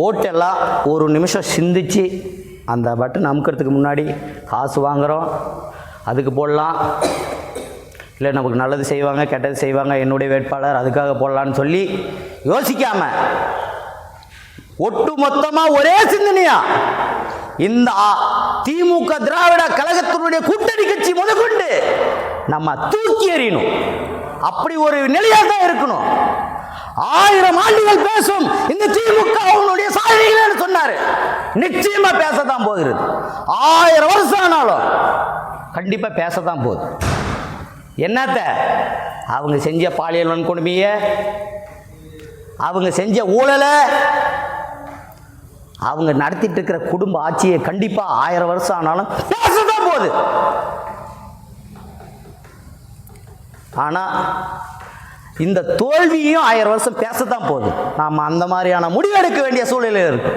ஓட்டெல்லாம் ஒரு நிமிஷம் சிந்திச்சு அந்த பட்டன் அமுக்கிறதுக்கு முன்னாடி காசு வாங்குகிறோம், அதுக்கு போடலாம், இல்லை நமக்கு நல்லது செய்வாங்க கெட்டது செய்வாங்க என்னுடைய வேட்பாளர் அதுக்காக போடலான்னு சொல்லி யோசிக்காமல் ஒட்டு மொத்தமாக ஒரே சிந்தனையா இந்த திமுக திராவிட கழகத்தினுடைய கூட்டணி கட்சி முதற்கொண்டு நம்ம தூக்கி எறியணும். அப்படி ஒரு நிலையாக தான் இருக்கணும். 1000 ஆண்டுகள் பேசும் இந்த திமுக அவனுடைய சாதனைகள் சொன்னாரு, நிச்சயமா பேசத்தான் போகிறது. 1000 வருஷம் ஆனாலும் கண்டிப்பா பேசத்தான் போகுது. என்னத்த அவங்க செஞ்ச பாலியல் வன்கொடுமைய, அவங்க செஞ்ச ஊழலை, அவங்க நடத்திட்டு இருக்கிற குடும்ப ஆட்சியை கண்டிப்பா 1000 வருஷம் ஆனாலும் பேசத்தான் போகுது. ஆனா இந்த தோல்வியும் 1000 வருஷம் பேசத்தான் போகுது. நாம அந்த மாதிரியான முடிவெடுக்க வேண்டிய சூழ்நிலையில் இருக்கு.